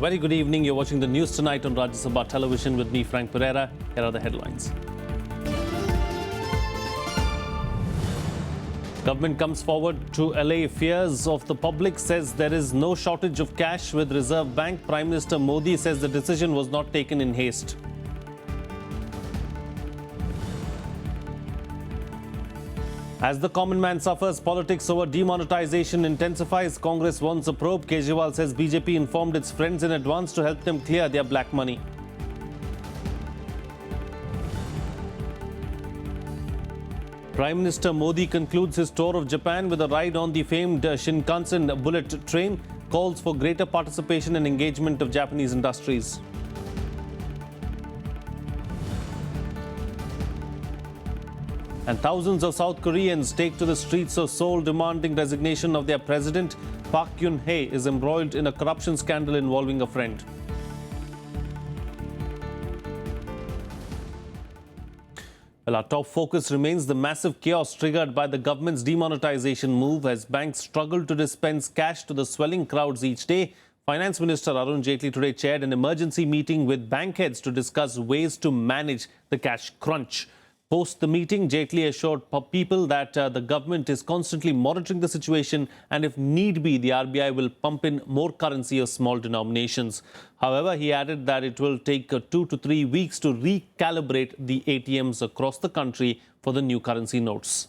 very good evening. You're watching the news tonight on Rajya Sabha television with me, Frank Pereira. Here are the headlines. Government comes forward to allay fears of the public, says there is no shortage of cash with Reserve Bank. Prime Minister Modi says the decision was not taken in haste. As the common man suffers, politics over demonetization intensifies. Congress wants a probe. Kejriwal says BJP informed its friends in advance to help them clear their black money. Prime Minister Modi concludes his tour of Japan with a ride on the famed Shinkansen bullet train. Calls for greater participation and engagement of Japanese industries. And thousands of South Koreans take to the streets of Seoul demanding resignation of their president. Park Geun-hye is embroiled in a corruption scandal involving a friend. Well, our top focus remains the massive chaos triggered by the government's demonetization move as banks struggle to dispense cash to the swelling crowds each day. Finance Minister Arun Jaitley today chaired an emergency meeting with bank heads to discuss ways to manage the cash crunch. Post the meeting, Jaitley assured people that the government is constantly monitoring the situation and if need be, the RBI will pump in more currency of small denominations. However, he added that it will take 2 to 3 weeks to recalibrate the ATMs across the country for the new currency notes.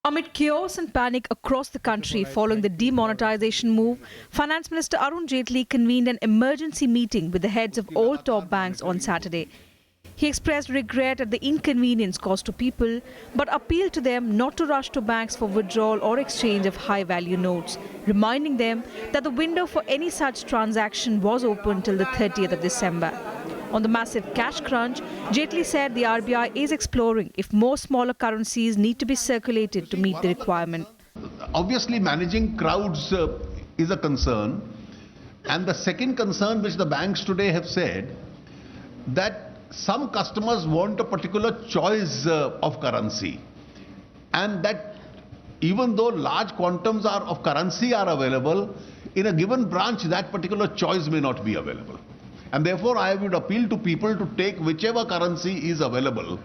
Amid chaos and panic across the country following the demonetization move, Finance Minister Arun Jaitley convened an emergency meeting with the heads of all top banks on Saturday. He expressed regret at the inconvenience caused to people, but appealed to them not to rush to banks for withdrawal or exchange of high-value notes, reminding them that the window for any such transaction was open till the 30th of December. On the massive cash crunch, Jaitley said the RBI is exploring if more smaller currencies need to be circulated to meet the requirement. Obviously, managing crowds is a concern. And the second concern which the banks today have said, that some customers want a particular choice of currency, and that even though large quantums of currency are available, in a given branch that particular choice may not be available. And therefore I would appeal to people to take whichever currency is available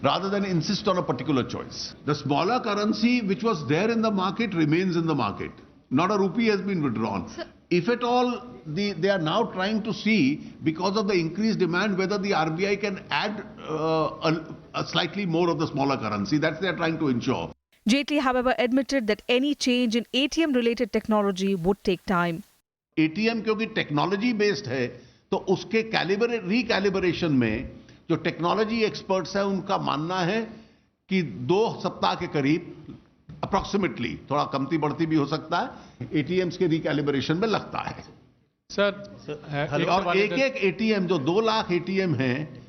rather than insist on a particular choice. The smaller currency which was there in the market remains in the market. Not a rupee has been withdrawn. If at all, they are now trying to see, because of the increased demand, whether the RBI can add a slightly more of the smaller currency. That's they are trying to ensure. Jaitley, however, admitted that any change in ATM-related technology would take time. ATM क्योंकि technology based है, तो उसके recalibration में जो technology experts हैं, उनका मानना है कि 2 सप्ताह के करीब अप्रोक्सीमेटली, थोड़ा कमती बढ़ती भी हो सकता है, एटीएम्स के रिकैलिब्रेशन में लगता है सर। और एक एटीएम, जो 2 लाख एटीएम हैं,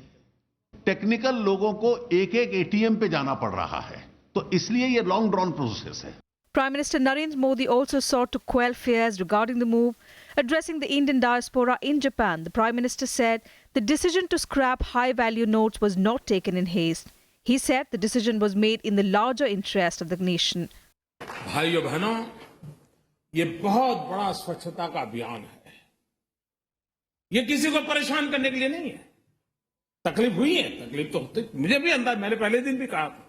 टेक्निकल लोगों को एक एटीएम पे जाना पड़ रहा है, तो इसलिए ये लॉन्ग ड्रॉन प्रोसेस है। Prime Minister Narendra Modi also sought to quell fears regarding the move. Addressing the Indian diaspora in Japan, the Prime Minister said the decision to scrap high-value notes was not taken in haste. He said the decision was made in the larger interest of the nation. भाइयों बहनों, ये बहुत बड़ा स्वच्छता का अभियान है। ये किसी को परेशान करने के लिए नहीं है। तकलीफ हुई है, तकलीफ तो होती, मुझे भी अंदाज, मैंने पहले दिन भी कहा था,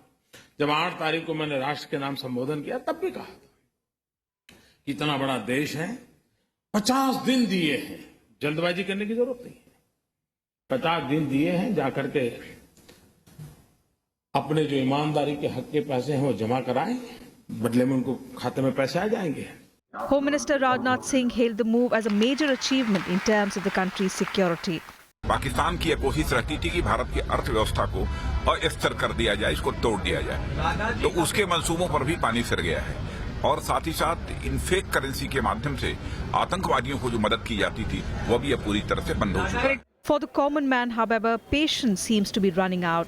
जब 8 तारीख को मैंने राष्ट्र के नाम संबोधन किया, तब भी कहा था, इतना बड़ा देश है, 50 दिन दिए हैं, जल्दबाजी करने की जरूरत नहीं है। 50 दिन दिए हैं, जाकर के अपने जो ईमानदारी के हक के पैसे हैं वो जमा कराएं, बदले में उनको खाते में पैसे आ जाएंगे। Home Minister Rajnath Singh hailed the move as a major achievement in terms of the country's security. Pakistan की यह कोशिश रहती थी कि भारत की अर्थव्यवस्था को अस्थिर कर दिया जाए, इसको तोड़ दिया जाए, तो उसके मंसूबों पर भी पानी फिर गया है। और साथ ही साथ इन फेक करेंसी के माध्यम से आतंकवादियों को जो मदद की जाती थी, वो भी अब पूरी तरह से बंद हो चुका है। For the common man, however, patience seems to be running out.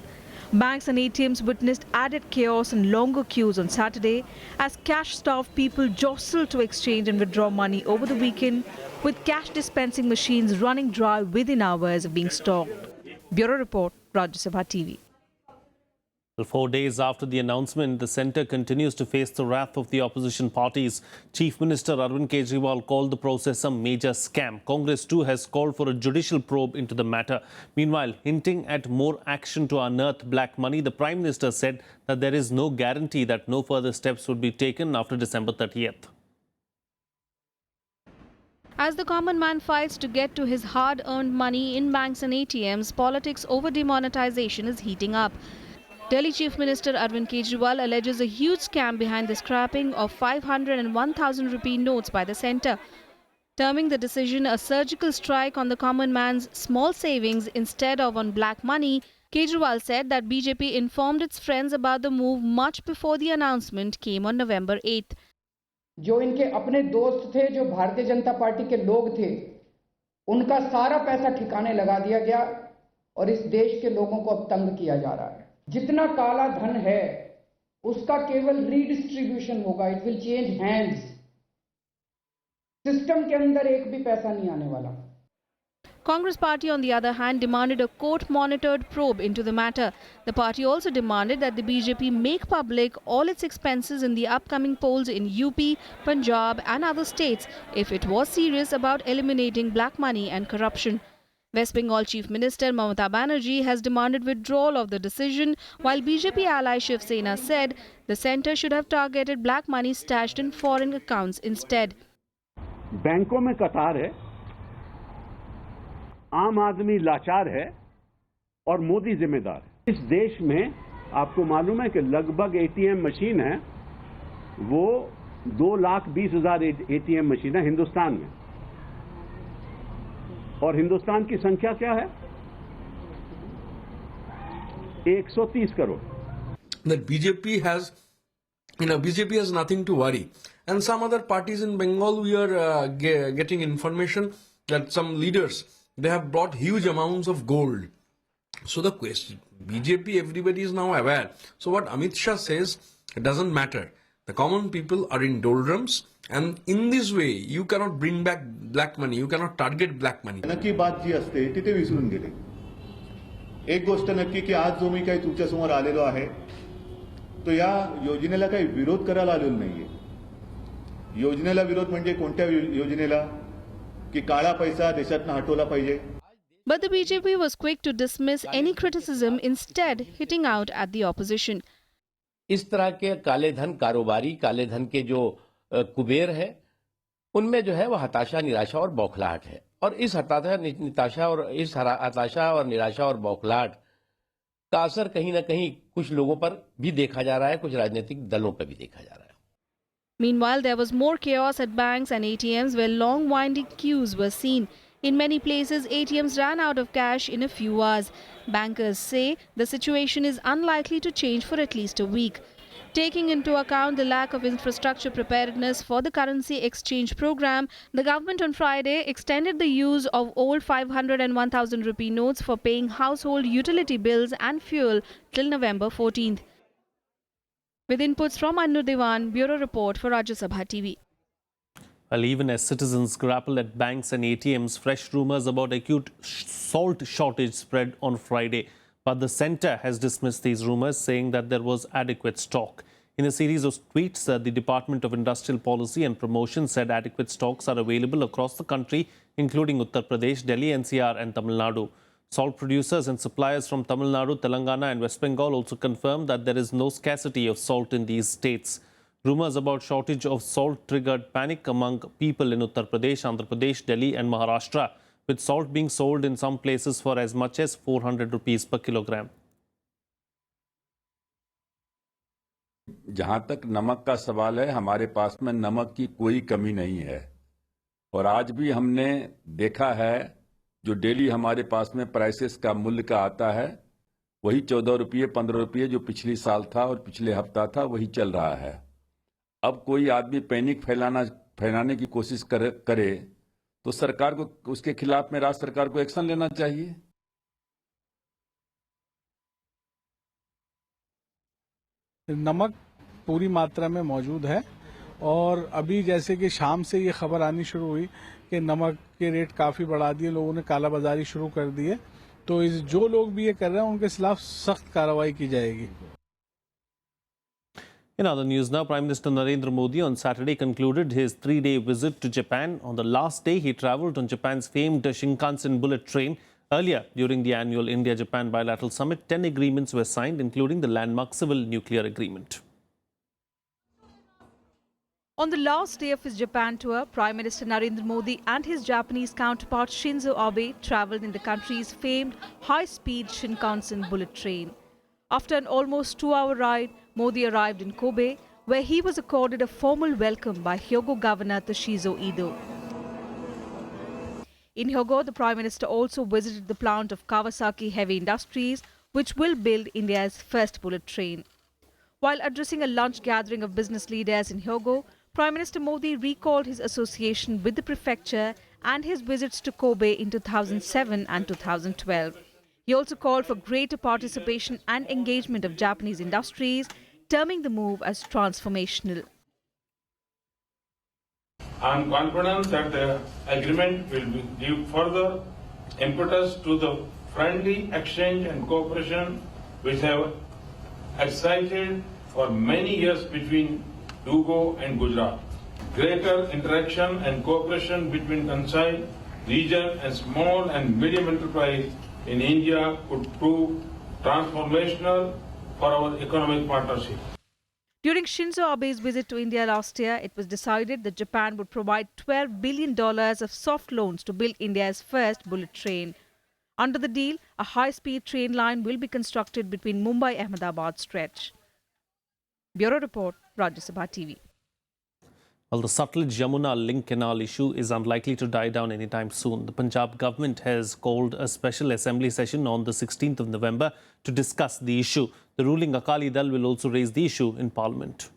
Banks and ATMs witnessed added chaos and longer queues on Saturday as cash-starved people jostled to exchange and withdraw money over the weekend, with cash dispensing machines running dry within hours of being stocked. Bureau Report, Rajya Sabha TV. Well, 4 days after the announcement, the centre continues to face the wrath of the opposition parties. Chief Minister Arvind Kejriwal called the process a major scam. Congress too has called for a judicial probe into the matter. Meanwhile, hinting at more action to unearth black money, the Prime Minister said that there is no guarantee that no further steps would be taken after December 30th. As the common man fights to get to his hard-earned money in banks and ATMs, politics over demonetization is heating up. Delhi Chief Minister Arvind Kejriwal alleges a huge scam behind the scrapping of 500 and 1,000 rupee notes by the centre, terming the decision a surgical strike on the common man's small savings instead of on black money. Kejriwal said that BJP informed its friends about the move much before the announcement came on November 8th. जो इनके अपने दोस्त थे, जो Bharatiya Janata party के लोग थे, उनका सारा पैसा ठिकाने लगा दिया गया और इस देश के लोगों को अब तंग किया जा रहा है। जितना काला धन है उसका केवल रीडिस्ट्रीब्यूशन होगा, it will change hands. System के अंदर एक भी पैसा नहीं आने वाला। Congress party, on the other hand, demanded a court-monitored probe into the matter. The party also demanded that the BJP make public all its expenses in the upcoming polls in UP, Punjab and other states if it was serious about eliminating black money and corruption. West Bengal Chief Minister Mamata Banerjee has demanded withdrawal of the decision, while BJP ally Shiv Sena said the centre should have targeted black money stashed in foreign accounts instead. बैंकों में कतार है, आम आदमी लाचार है और मोदी जिम्मेदार है। इस देश में आपको मालूम है कि लगभग एटीएम मशीन है, वो 2,20,000 एटीएम मशीन है हिंदुस्तान में, और हिंदुस्तान की संख्या क्या है? 130 crore. That BJP has nothing to worry, and some other parties in Bengal, we are getting information that some leaders, they have brought huge amounts of gold. So the question, BJP, everybody is now aware. So what Amit Shah says, it doesn't matter. The common people are in doldrums, and in this way, you cannot bring back black money. You cannot target black money. नक्की बात जी असते ती ते विसरून गेले. एक गोष्ट नक्की की आज जो मी काही तुमच्या समोर आलेलो आहे, तो या योजनेला काही विरोध करायला आलेलो नाहीये. योजनेला विरोध म्हणजे कोणत्या योजनेला? की काळा पैसा देशातून हटवला पाहिजे. But the BJP was quick to dismiss any criticism, instead hitting out at the opposition. इस तरह के काले धन कारोबारी, काले धन के जो कुबेर है, उनमें जो है वो हताशा, निराशा और बौखलाहट है, और इस हताशा और निराशा और बौखलाहट का असर कहीं ना कहीं कुछ लोगों पर भी देखा जा रहा है, कुछ राजनीतिक दलों पर भी देखा जा रहा है. Meanwhile, there was more chaos at banks and ATMs where long winding queues were seen. In many places, ATMs ran out of cash in a few hours. Bankers say the situation is unlikely to change for at least a week. Taking into account the lack of infrastructure preparedness for the currency exchange program, the government on Friday extended the use of old 500 and 1,000 rupee notes for paying household utility bills and fuel till November 14th. With inputs from Annu Devan, Bureau Report for Rajya Sabha TV. Well, even as citizens grapple at banks and ATMs, fresh rumours about acute salt shortage spread on Friday. But the centre has dismissed these rumours, saying that there was adequate stock. In a series of tweets, the Department of Industrial Policy and Promotion said adequate stocks are available across the country, including Uttar Pradesh, Delhi NCR and Tamil Nadu. Salt producers and suppliers from Tamil Nadu, Telangana and West Bengal also confirmed that there is no scarcity of salt in these states. Rumours about shortage of salt triggered panic among people in Uttar Pradesh, Andhra Pradesh, Delhi and Maharashtra, with salt being sold in some places for as much as 400 rupees per kilogram. जहां तक नमक का सवाल है, हमारे पास में नमक की कोई कमी नहीं है, और आज भी हमने देखा है जो डेली हमारे पास में प्राइसेस का मूल्य का आता है, वही 14 रुपये 15 रुपये जो पिछले साल था और पिछले हफ्ता था, वही चल रहा है. अब कोई आदमी पैनिक फैलाने की कोशिश करे तो सरकार को उसके खिलाफ में राज्य सरकार को एक्शन लेना चाहिए. नमक पूरी मात्रा में मौजूद है, और अभी जैसे कि शाम से ये खबर आनी शुरू हुई कि नमक के रेट काफ़ी बढ़ा दिए, लोगों ने कालाबाजारी शुरू कर दी है, तो जो लोग भी ये कर रहे हैं उनके खिलाफ सख्त कार्रवाई की जाएगी. In other news now, Prime Minister Narendra Modi on Saturday concluded his 3-day visit to Japan. On the last day, he travelled on Japan's famed Shinkansen bullet train. Earlier, during the annual India-Japan bilateral summit, 10 agreements were signed, including the landmark civil nuclear agreement. On the last day of his Japan tour, Prime Minister Narendra Modi and his Japanese counterpart Shinzo Abe travelled in the country's famed high-speed Shinkansen bullet train. After an almost 2-hour ride, Modi arrived in Kobe, where he was accorded a formal welcome by Hyogo Governor Toshizo Ido. In Hyogo, the Prime Minister also visited the plant of Kawasaki Heavy Industries, which will build India's first bullet train. While addressing a lunch gathering of business leaders in Hyogo, Prime Minister Modi recalled his association with the prefecture and his visits to Kobe in 2007 and 2012. He also called for greater participation and engagement of Japanese industries, terming the move as transformational. I am confident that the agreement will give further impetus to the friendly exchange and cooperation which have excited for many years between Hyogo and Gujarat. Greater interaction and cooperation between Kansai region and small and medium enterprise in India could prove transformational for our economic partnership. During Shinzo Abe's visit to India last year, it was decided that Japan would provide $12 billion of soft loans to build India's first bullet train. Under the deal, a high-speed train line will be constructed between Mumbai-Ahmedabad stretch. Bureau Report, Rajya Sabha TV. Well, the Sutlej-Yamuna link canal issue is unlikely to die down anytime soon. The Punjab government has called a special assembly session on the 16th of November to discuss the issue. The ruling Akali Dal will also raise the issue in Parliament.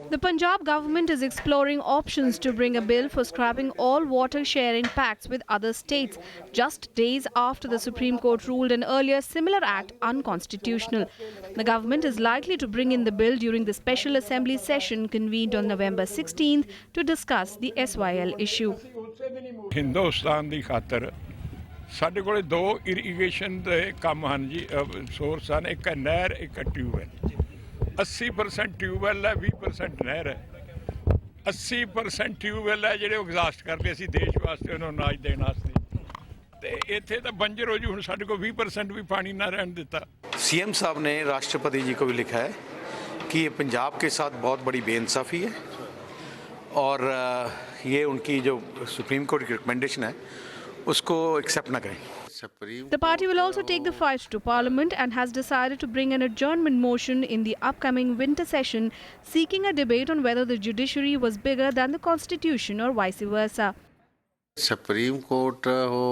The Punjab government is exploring options to bring a bill for scrapping all water sharing pacts with other states, just days after the Supreme Court ruled an earlier similar act unconstitutional. The government is likely to bring in the bill during the special assembly session convened on November 16th to discuss the SYL issue. Hindustan ਦੀ ਖਾਤਰ ਸਾਡੇ ਕੋਲੇ ਦੋ irrigation ਦੇ ਕੰਮ ਹਨ ਜੀ source ਹਨ ਇੱਕ ਹੈ ਨਹਿਰ ਇੱਕ ਹੈ ਟਿਊਬਵੈਲ 80% ਟਿਊਬਵੈਲ ਹੈ 20% ਨਹਿਰ ਹੈ 80% ਟਿਊਬਵੈਲ ਹੈ ਜਿਹੜੇ ਐਗਜ਼ਾਸਟ ਕਰਦੇ ਅਸੀਂ ਦੇਸ਼ ਵਾਸਤੇ ਉਹਨਾਂ ਨੂੰ ਅਨਾਜ ਦੇਣ ਵਾਸਤੇ ਤੇ ਇੱਥੇ ਤਾਂ ਬੰਜਰ ਹੋ ਜੂ ਹੁਣ ਸਾਡੇ ਕੋਲ 20% ਵੀ ਪਾਣੀ ਨਾ ਰਹਿਣ ਦਿੱਤਾ सीएम साहब ने राष्ट्रपति जी को भी लिखा है कि ये पंजाब के साथ बहुत बड़ी बेइंसाफ़ी है और ये उनकी जो सुप्रीम कोर्ट की रिकमेंडेशन है उसको एक्सेप्ट ना करें. The party will also take the fight to Parliament and has decided to bring an adjournment motion in the upcoming winter session, seeking a debate on whether the judiciary was bigger than the constitution or vice versa. Supreme court हो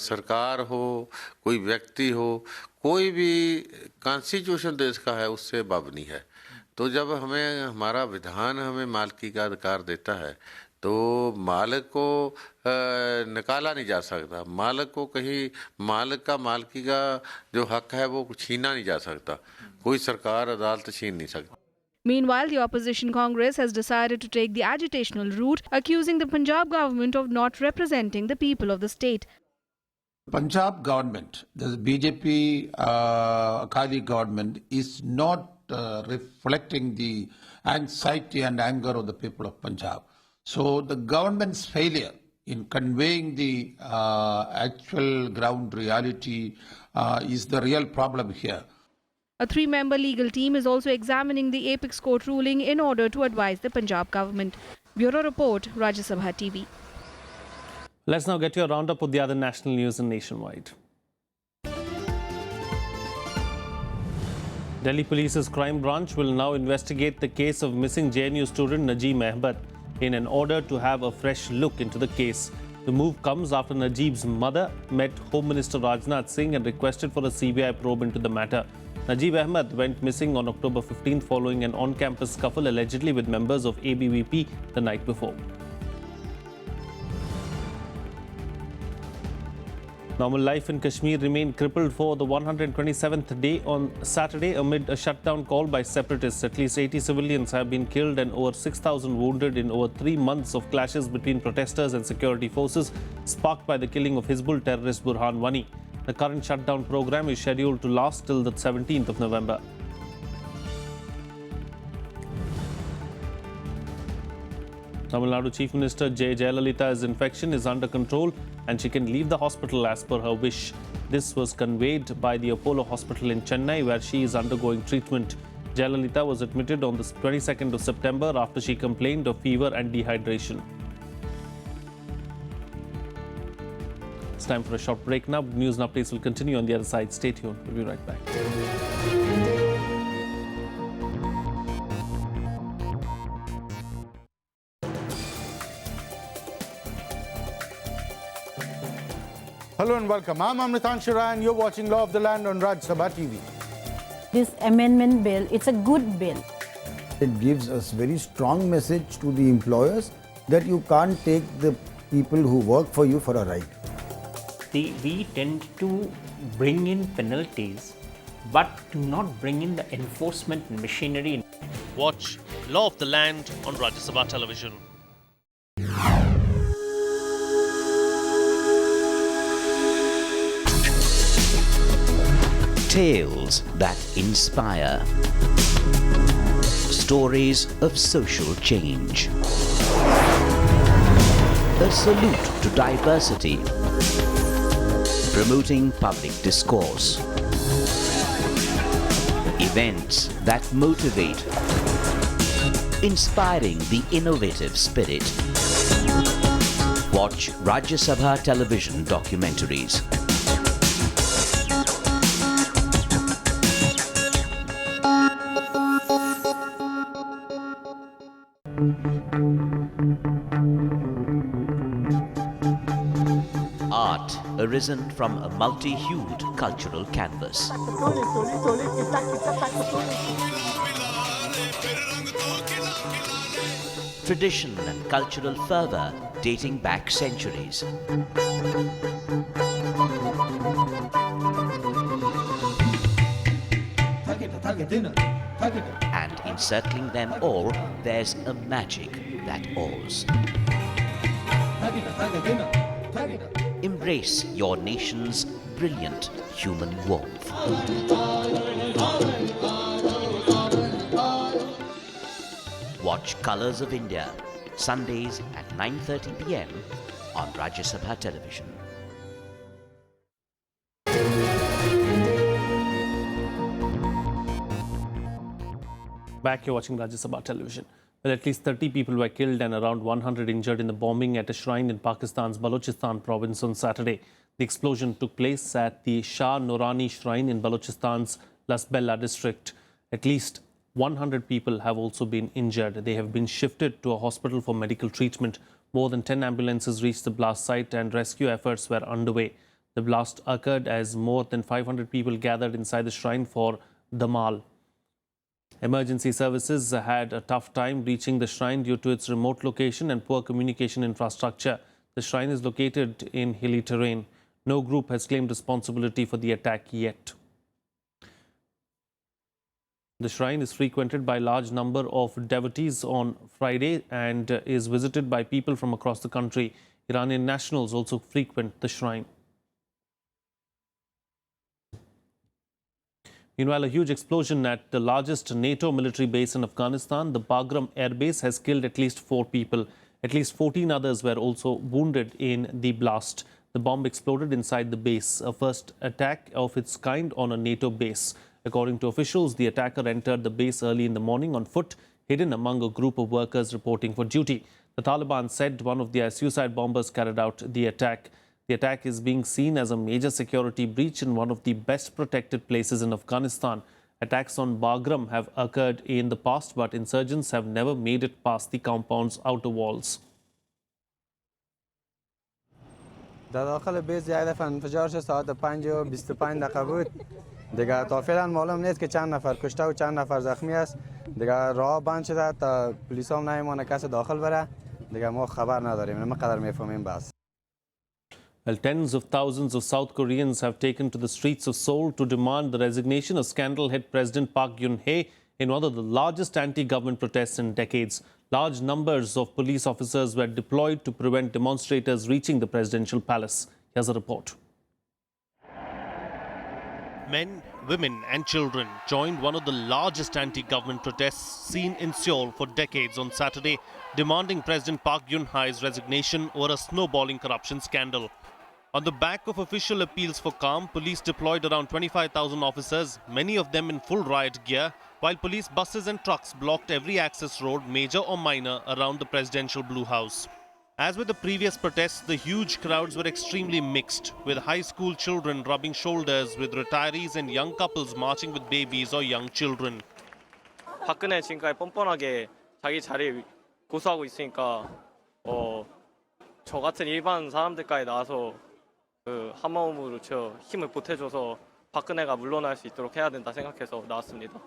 सरकार हो कोई व्यक्ति हो कोई भी constitution देश का है उससे बाबनी है तो जब हमें हमारा विधान हमें मालिकी का अधिकार देता है तो मालिक को निकाला नहीं जा सकता मालिक को कहीं मालिक का मालिकी का जो हक है वो छीना नहीं जा सकता कोई सरकार अदालत छीन नहीं सकती. Meanwhile, the opposition Congress has decided to take the agitational route, accusing the Punjab government of not representing the people of the state. Punjab government, the BJP Akali government, is not reflecting the anxiety and anger of the people of Punjab. So the government's failure in conveying the actual ground reality is the real problem here. A 3-member legal team is also examining the Apex Court ruling in order to advise the Punjab government. Bureau Report, Rajya Sabha TV. Let's now get your roundup of the other national news and nationwide. Delhi Police's crime branch will now investigate the case of missing JNU student Najeem Ahmed in an order to have a fresh look into the case. The move comes after Najeeb's mother met Home Minister Rajnath Singh and requested for a CBI probe into the matter. Najeeb Ahmed went missing on October 15th following an on-campus scuffle allegedly with members of ABVP the night before. Normal life in Kashmir remained crippled for the 127th day on Saturday amid a shutdown called by separatists. At least 80 civilians have been killed and over 6,000 wounded in over 3 months of clashes between protesters and security forces, sparked by the killing of Hizbul terrorist Burhan Wani. The current shutdown program is scheduled to last till the 17th of November. Tamil Nadu Chief Minister J. Jayalalitha's infection is under control and she can leave the hospital as per her wish. This was conveyed by the Apollo Hospital in Chennai, where she is undergoing treatment. Jayalalitha was admitted on the 22nd of September after she complained of fever and dehydration. It's time for a short break now. News and updates will continue on the other side. Stay tuned. We'll be right back. Hello and welcome. I'm Amritan Shira and you're watching Law of the Land on Sabha TV. This amendment bill, it's a good bill. It gives a very strong message to the employers that you can't take the people who work for you for a ride. We tend to bring in penalties, but do not bring in the enforcement machinery. Watch Law of the Land on Rajya Sabha television. Tales that inspire. Stories of social change. A salute to diversity. Promoting public discourse. Events that motivate. Inspiring the innovative spirit. Watch Rajya Sabha television documentaries. Art arisen from a multi-hued cultural canvas. Tradition and cultural fervour dating back centuries. And encircling them all, there's a magic that awes. Embrace your nation's brilliant human warmth. Watch Colours of India, Sundays at 9:30 p.m. on Rajya Sabha television. Back, you're watching Rajya Sabha television. Well, at least 30 people were killed and around 100 injured in the bombing at a shrine in Pakistan's Balochistan province on Saturday. The explosion took place at the Shah Noorani shrine in Balochistan's Lasbella district. At least 100 people have also been injured. They have been shifted to a hospital for medical treatment. More than 10 ambulances reached the blast site and rescue efforts were underway. The blast occurred as more than 500 people gathered inside the shrine for Damal. Emergency services had a tough time reaching the shrine due to its remote location and poor communication infrastructure. The shrine is located in hilly terrain. No group has claimed responsibility for the attack yet. The shrine is frequented by a large number of devotees on Friday and is visited by people from across the country. Iranian nationals also frequent the shrine. Meanwhile, a huge explosion at the largest NATO military base in Afghanistan, the Bagram Air Base, has killed at least 4 people. At least 14 others were also wounded in the blast. The bomb exploded inside the base, a first attack of its kind on a NATO base. According to officials, the attacker entered the base early in the morning on foot, hidden among a group of workers reporting for duty. The Taliban said one of their suicide bombers carried out the attack. The attack is being seen as a major security breach in one of the best protected places in Afghanistan. Attacks on Bagram have occurred in the past, but insurgents have never made it past the compound's outer walls. در داخل بیس یک دفعه انفجار شد ساعت 5:25 دقیقه بود. دیگه تا فعلا معلوم نیست که چند نفر کشته و چند نفر زخمی است. دیگه راه بند شده تا پلیس هم نمیمونه کسی داخل بره. دیگه ما خبر نداریم. ما قدر میفهمیم بس. Well, tens of thousands of South Koreans have taken to the streets of Seoul to demand the resignation of scandal-hit President Park Geun-hye in one of the largest anti-government protests in decades. Large numbers of police officers were deployed to prevent demonstrators reaching the presidential palace. Here's a report. Men, women and children joined one of the largest anti-government protests seen in Seoul for decades on Saturday, demanding President Park Geun-hye's resignation over a snowballing corruption scandal. On the back of official appeals for calm, police deployed around 25,000 officers, many of them in full riot gear, while police buses and trucks blocked every access road, major or minor, around the presidential Blue House. As with the previous protests, the huge crowds were extremely mixed, with high school children rubbing shoulders with retirees and young couples marching with babies or young children. 박근혜 지금까지 뻔뻔하게 자기 자리 고수하고 있으니까 저 같은 일반 사람들까지 나와서 한 마음으로 힘을 보태줘서 박근혜가 물러날 수 있도록 해야 된다 생각해서 나왔습니다.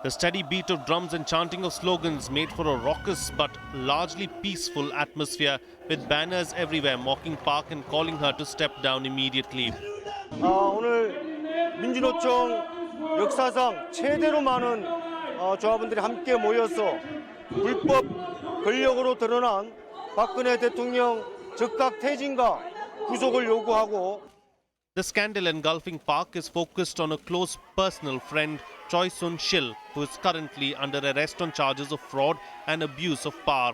The steady beat of drums and chanting of slogans made for a raucous but largely peaceful atmosphere, with banners everywhere mocking Park and calling her to step down immediately. 오늘 민주노총 역사상 최대로 많은 조합원들이 함께 모여서 불법 권력으로 드러난 박근혜 대통령 즉각 퇴진과 구속을 요구하고. The scandal engulfing Park is focused on a close personal friend, Choi Soon-sil, who is currently under arrest on charges of fraud and abuse of power.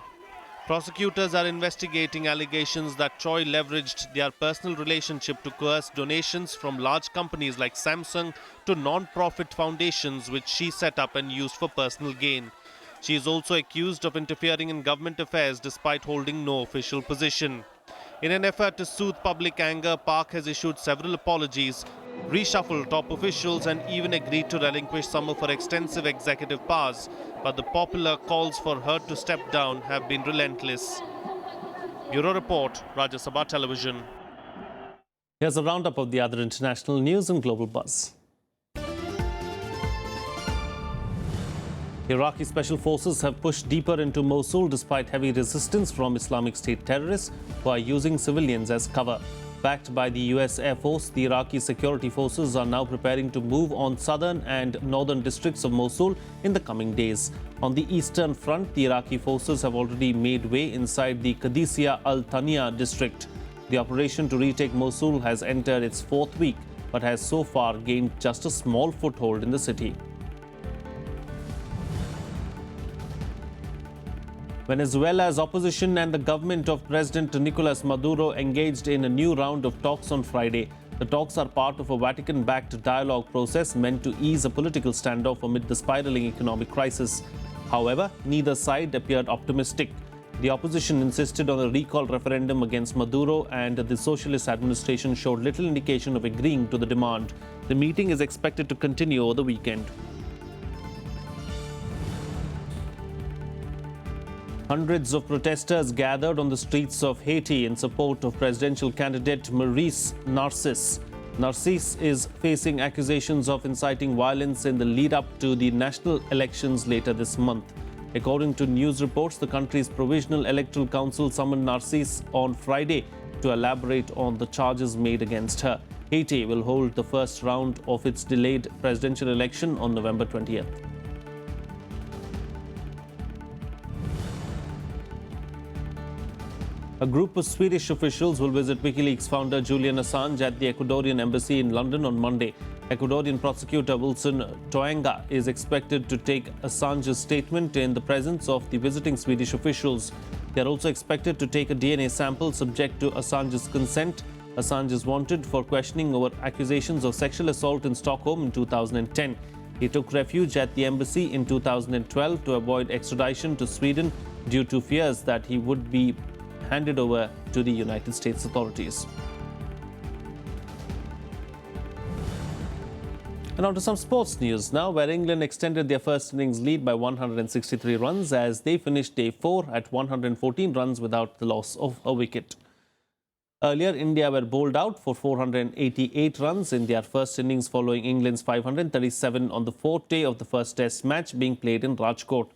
Prosecutors are investigating allegations that Choi leveraged their personal relationship to coerce donations from large companies like Samsung to non-profit foundations which she set up and used for personal gain. She is also accused of interfering in government affairs despite holding no official position. In an effort to soothe public anger, Park has issued several apologies, reshuffled top officials and even agreed to relinquish some of her extensive executive powers. But the popular calls for her to step down have been relentless. Bureau Report, Rajya Sabha Television. Here's a roundup of the other international news and global buzz. Iraqi special forces have pushed deeper into Mosul despite heavy resistance from Islamic State terrorists who are using civilians as cover. Backed by the US Air Force, the Iraqi security forces are now preparing to move on southern and northern districts of Mosul in the coming days. On the eastern front, the Iraqi forces have already made way inside the Qadisiyah al-Thaniya district. The operation to retake Mosul has entered its fourth week, but has so far gained just a small foothold in the city. Venezuela's opposition and the government of President Nicolas Maduro engaged in a new round of talks on Friday. The talks are part of a Vatican-backed dialogue process meant to ease a political standoff amid the spiraling economic crisis. However, neither side appeared optimistic. The opposition insisted on a recall referendum against Maduro, and the socialist administration showed little indication of agreeing to the demand. The meeting is expected to continue over the weekend. Hundreds of protesters gathered on the streets of Haiti in support of presidential candidate Maurice Narcisse. Narcisse is facing accusations of inciting violence in the lead-up to the national elections later this month. According to news reports, the country's Provisional Electoral Council summoned Narcisse on Friday to elaborate on the charges made against her. Haiti will hold the first round of its delayed presidential election on November 20th. A group of Swedish officials will visit WikiLeaks founder Julian Assange at the Ecuadorian embassy in London on Monday. Ecuadorian prosecutor Wilson Toenga is expected to take Assange's statement in the presence of the visiting Swedish officials. They are also expected to take a DNA sample subject to Assange's consent. Assange is wanted for questioning over accusations of sexual assault in Stockholm in 2010. He took refuge at the embassy in 2012 to avoid extradition to Sweden due to fears that he would be handed over to the United States authorities. And on to some sports news now, where England extended their first innings lead by 163 runs as they finished day 4 at 114 runs without the loss of a wicket. Earlier, India were bowled out for 488 runs in their first innings following England's 537 on the fourth day of the first Test match being played in Rajkot.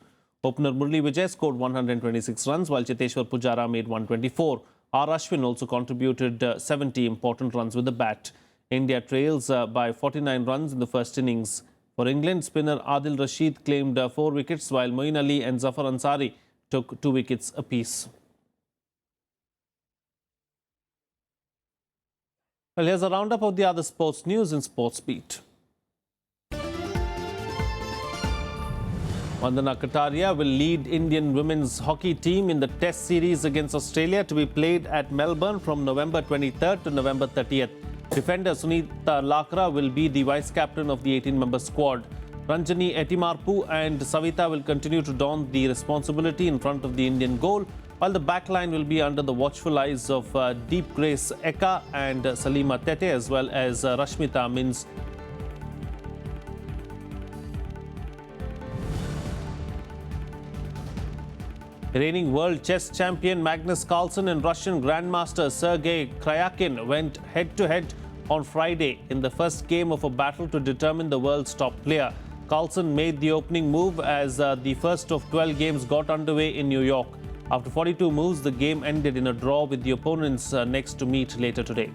Opener Murli Vijay scored 126 runs while Cheteshwar Pujara made 124. R. Ashwin also contributed 70 important runs with the bat. India trails by 49 runs in the first innings. For England, spinner Adil Rashid claimed 4 wickets while Moeen Ali and Zafar Ansari took 2 wickets apiece. Well, here's a roundup of the other sports news in Sports Beat. Vandana Kataria will lead Indian women's hockey team in the Test series against Australia to be played at Melbourne from November 23rd to November 30th. Defender Sunita Lakra will be the vice-captain of the 18-member squad. Ranjani Etimarpu and Savita will continue to don the responsibility in front of the Indian goal, while the backline will be under the watchful eyes of Deep Grace Eka and Salima Tete, as well as Rashmita Mins. Reigning world chess champion Magnus Carlsen and Russian Grandmaster Sergei Kryakin went head-to-head on Friday in the first game of a battle to determine the world's top player. Carlsen made the opening move as the first of 12 games got underway in New York. After 42 moves, the game ended in a draw with the opponents next to meet later today.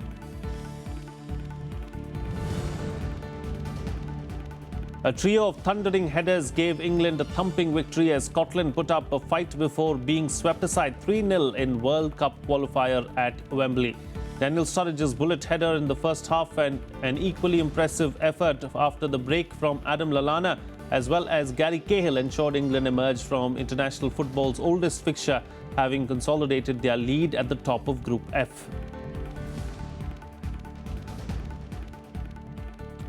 A trio of thundering headers gave England a thumping victory as Scotland put up a fight before being swept aside 3-0 in World Cup qualifier at Wembley. Daniel Sturridge's bullet header in the first half and an equally impressive effort after the break from Adam Lallana, as well as Gary Cahill, ensured England emerged from international football's oldest fixture, having consolidated their lead at the top of Group F.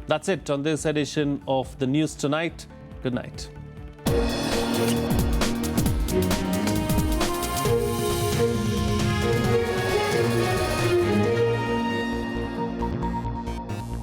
That's it on this edition of the News Tonight. Good night.